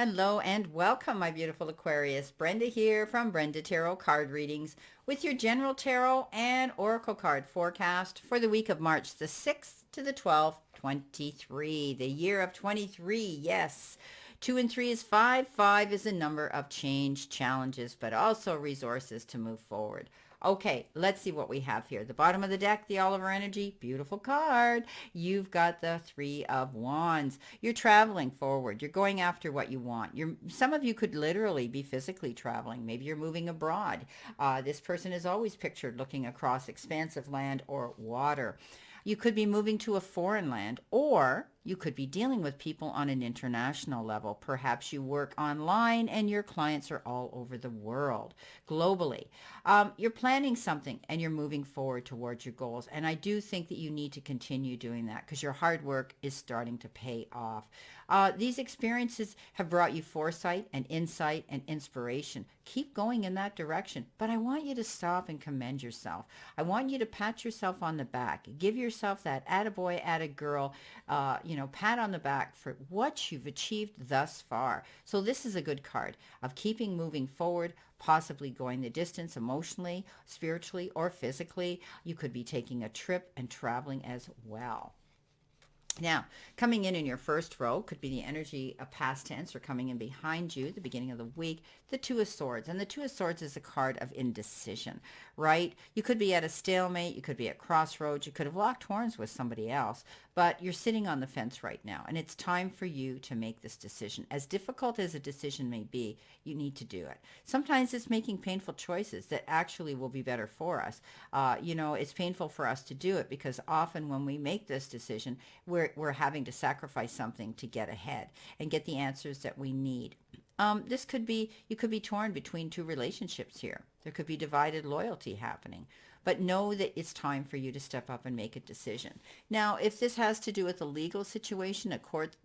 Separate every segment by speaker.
Speaker 1: Hello and welcome, my beautiful Aquarius. Brenda here from Brenda Tarot Card Readings with your general tarot and oracle card forecast for the week of March the 6th to the 12th, 23. The year of 23, yes. 2 and 3 is 5. 5 is a number of change, challenges, but also resources to move forward. Okay, let's see what we have here. The bottom of the deck, the Oliver Energy, beautiful card. You've got the Three of Wands. You're traveling forward. You're going after what you want. Some of you could literally be physically traveling. Maybe you're moving abroad. This person is always pictured looking across expansive land or water. You could be moving to a foreign land, or you could be dealing with people on an international level. Perhaps you work online and your clients are all over the world, globally. You're planning something and you're moving forward towards your goals. And I do think that you need to continue doing that because your hard work is starting to pay off. These experiences have brought you foresight and insight and inspiration. Keep going in that direction. But I want you to stop and commend yourself. I want you to pat yourself on the back. Give yourself that attaboy, attagirl, pat on the back for what you've achieved thus far. So this is a good card of keeping moving forward, possibly going the distance emotionally, spiritually, or physically. You could be taking a trip and traveling as well. Now, coming in your first row could be the energy of past tense, or coming in behind you, the beginning of the week, the Two of Swords. And the Two of Swords is a card of indecision, right? You could be at a stalemate. You could be at crossroads. You could have locked horns with somebody else, but you're sitting on the fence right now. And it's time for you to make this decision. As difficult as a decision may be, you need to do it. Sometimes it's making painful choices that actually will be better for us. It's painful for us to do it because often when we make this decision, we're having to sacrifice something to get ahead and get the answers that we need. You could be torn between two relationships here. There could be divided loyalty happening. But know that it's time for you to step up and make a decision. Now, if this has to do with a legal situation, a court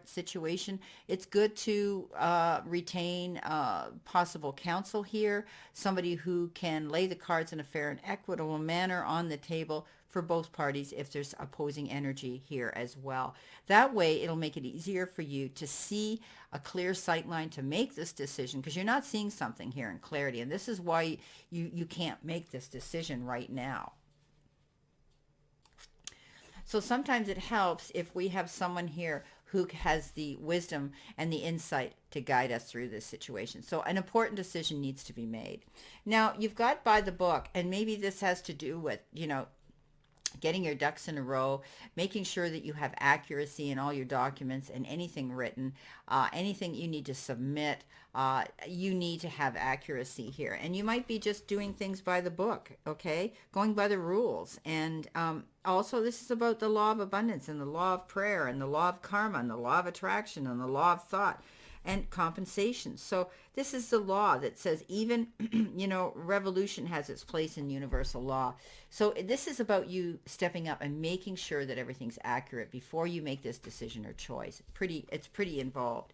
Speaker 1: situation, it's good to retain possible counsel here, somebody who can lay the cards in a fair and equitable manner on the table for both parties if there's opposing energy here as well. That way, it'll make it easier for you to see a clear sight line to make this decision, because you're not seeing something here in clarity. And this is why you can't make this decision right now. So sometimes it helps if we have someone here who has the wisdom and the insight to guide us through this situation. So an important decision needs to be made. Now, you've got by the book, and maybe this has to do with, getting your ducks in a row, making sure that you have accuracy in all your documents and anything written, anything you need to submit, you need to have accuracy here. And you might be just doing things by the book, okay? Going by the rules. And also, this is about the law of abundance and the law of prayer and the law of karma and the law of attraction and the law of thought and compensation. So this is the law that says even, revolution has its place in universal law. So this is about you stepping up and making sure that everything's accurate before you make this decision or choice. It's pretty involved.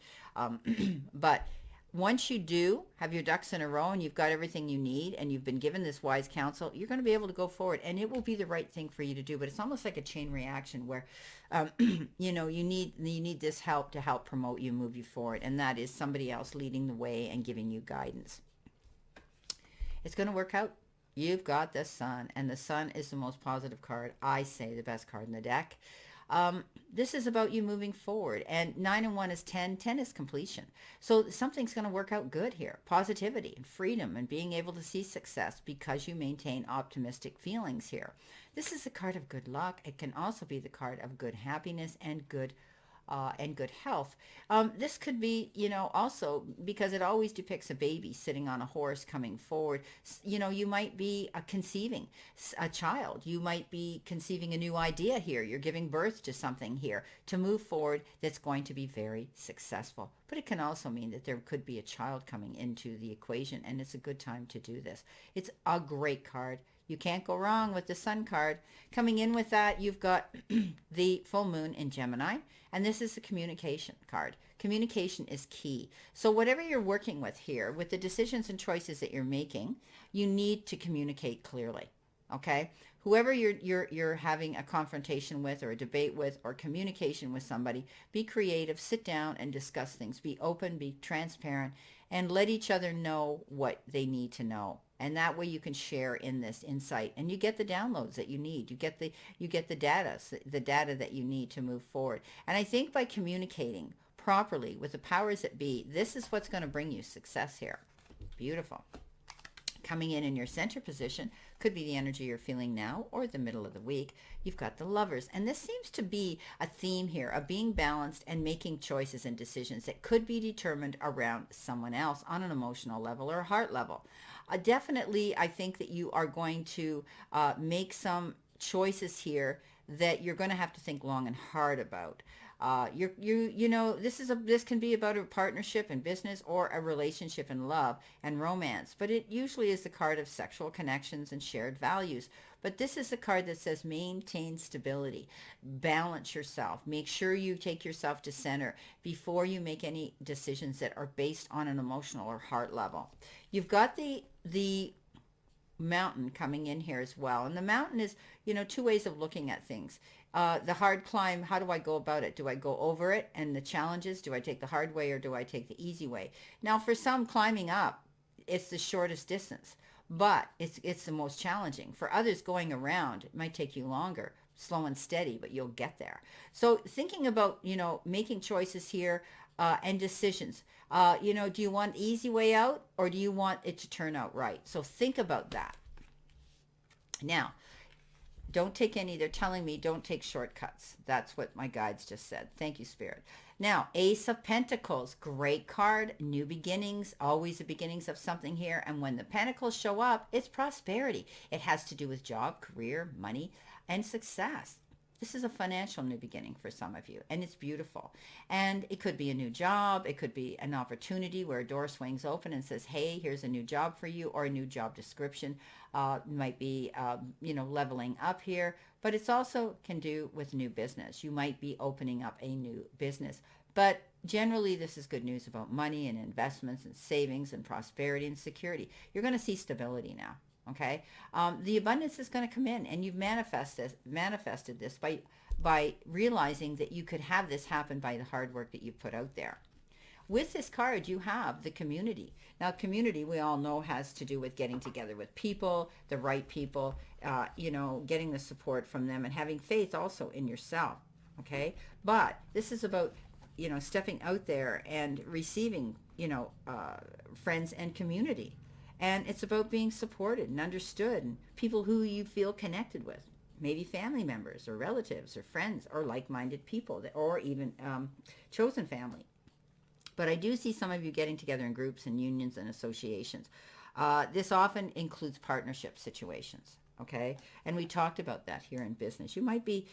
Speaker 1: But once you do have your ducks in a row and you've got everything you need and you've been given this wise counsel, you're going to be able to go forward, and it will be the right thing for you to do. But it's almost like a chain reaction where, you need this help to help promote you, move you forward. And that is somebody else leading the way and giving you guidance. It's going to work out. You've got the Sun, and the Sun is the most positive card. I say the best card in the deck. This is about you moving forward, and 9 and 1 is 10. 10 is completion. So something's going to work out good here. Positivity and freedom and being able to see success because you maintain optimistic feelings here. This is a card of good luck. It can also be the card of good happiness and good health. This could be, also because it always depicts a baby sitting on a horse coming forward. You might be conceiving a child. You might be conceiving a new idea here. You're giving birth to something here to move forward that's going to be very successful. But it can also mean that there could be a child coming into the equation, and it's a good time to do this. It's a great card. You can't go wrong with the Sun card. Coming in with that, you've got the full moon in Gemini, and this is the communication card. Communication is key. So whatever you're working with here, with the decisions and choices that you're making, you need to communicate clearly, okay? whoever you're having a confrontation with or a debate with or communication with somebody, be creative, sit down and discuss things, be open, be transparent, and let each other know what they need to know. And that way you can share in this insight and you get the downloads that you need. You get the data that you need to move forward. And I think by communicating properly with the powers that be, this is what's going to bring you success here. Beautiful. Coming in your center position could be the energy you're feeling now or the middle of the week. You've got the Lovers. And this seems to be a theme here of being balanced and making choices and decisions that could be determined around someone else on an emotional level or a heart level. Definitely, I think that you are going to make some choices here that you're going to have to think long and hard about. This can be about a partnership in business or a relationship in love and romance, but it usually is the card of sexual connections and shared values. But this is a card that says maintain stability, balance yourself, make sure you take yourself to center before you make any decisions that are based on an emotional or heart level. You've got the Mountain coming in here as well. And the Mountain is, two ways of looking at things. The hard climb, how do I go about it? Do I go over it and the challenges? Do I take the hard way or do I take the easy way? Now, for some, climbing up, it's the shortest distance, but it's the most challenging. For others, going around, it might take you longer, slow and steady, but you'll get there. So thinking about, making choices here and decisions. Do you want easy way out or do you want it to turn out right? So think about that. Now, they're telling me don't take shortcuts. That's what my guides just said. Thank you, Spirit. Now, Ace of Pentacles, great card, new beginnings, always the beginnings of something here. And when the Pentacles show up, it's prosperity. It has to do with job, career, money, and success. This is a financial new beginning for some of you, and it's beautiful. And it could be a new job. It could be an opportunity where a door swings open and says, hey, here's a new job for you, or a new job description. Might be, leveling up here, but it's also can do with new business. You might be opening up a new business, but generally this is good news about money and investments and savings and prosperity and security. You're going to see stability now. Okay, the abundance is going to come in, and you've manifested this by realizing that you could have this happen by the hard work that you put out there. With this card, you have the community. Now, community, we all know, has to do with getting together with people, the right people, getting the support from them and having faith also in yourself. Okay, but this is about stepping out there and receiving friends and community. And it's about being supported and understood and people who you feel connected with, maybe family members or relatives or friends or like-minded people or even chosen family. But I do see some of you getting together in groups and unions and associations. This often includes partnership situations. Okay, and we talked about that here in business. You might be,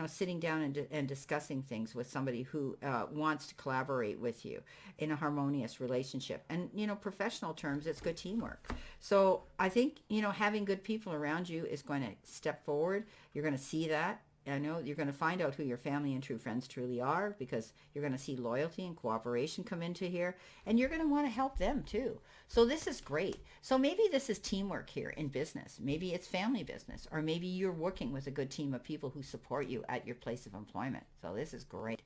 Speaker 1: sitting down and discussing things with somebody who wants to collaborate with you in a harmonious relationship. And, professional terms, it's good teamwork. So I think, having good people around you is going to step forward. You're going to see that. I know you're going to find out who your family and true friends truly are, because you're going to see loyalty and cooperation come into here, and you're going to want to help them too. So this is great. So maybe this is teamwork here in business. Maybe it's family business, or maybe you're working with a good team of people who support you at your place of employment. So this is great.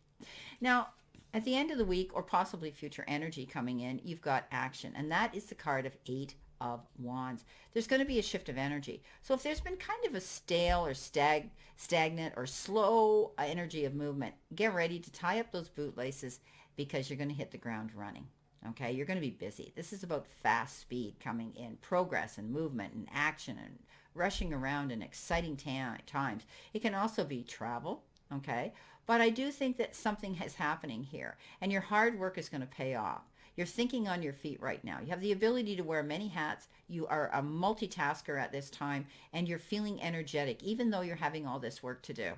Speaker 1: Now, at the end of the week, or possibly future energy coming in, you've got action, and that is the card of 8 of Wands. There's going to be a shift of energy. So if there's been kind of a stale or stagnant or slow energy of movement, get ready to tie up those bootlaces, because you're going to hit the ground running. Okay, you're going to be busy. This is about fast speed coming in, progress and movement and action and rushing around in exciting times. It can also be travel. Okay, but I do think that something is happening here, and your hard work is going to pay off. You're thinking on your feet right now. You have the ability to wear many hats. You are a multitasker at this time, and you're feeling energetic, even though you're having all this work to do.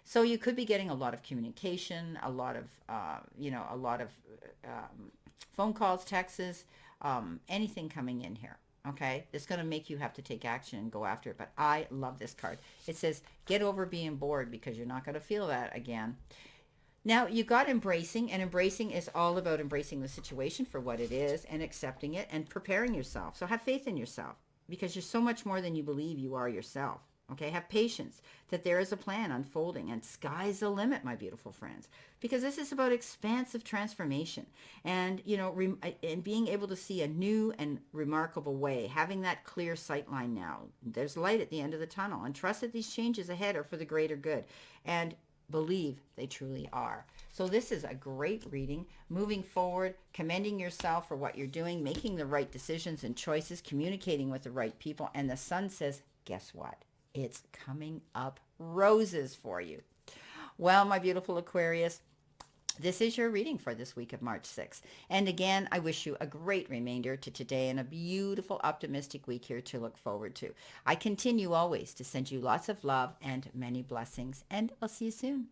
Speaker 1: So you could be getting a lot of communication, a lot of phone calls, texts, anything coming in here. Okay, it's going to make you have to take action and go after it. But I love this card. It says, get over being bored, because you're not going to feel that again. Now, you got embracing, and embracing is all about embracing the situation for what it is and accepting it and preparing yourself. So have faith in yourself, because you're so much more than you believe you are yourself. Okay, have patience that there is a plan unfolding and sky's the limit, my beautiful friends, because this is about expansive transformation and, and being able to see a new and remarkable way, having that clear sight line now. There's light at the end of the tunnel, and trust that these changes ahead are for the greater good, and believe they truly are. So this is a great reading. Moving forward, commending yourself for what you're doing, making the right decisions and choices, communicating with the right people, and the sun says, guess what? It's coming up roses for you. Well, my beautiful Aquarius, this is your reading for this week of March 6th. And again, I wish you a great remainder to today and a beautiful, optimistic week here to look forward to. I continue always to send you lots of love and many blessings, and I'll see you soon.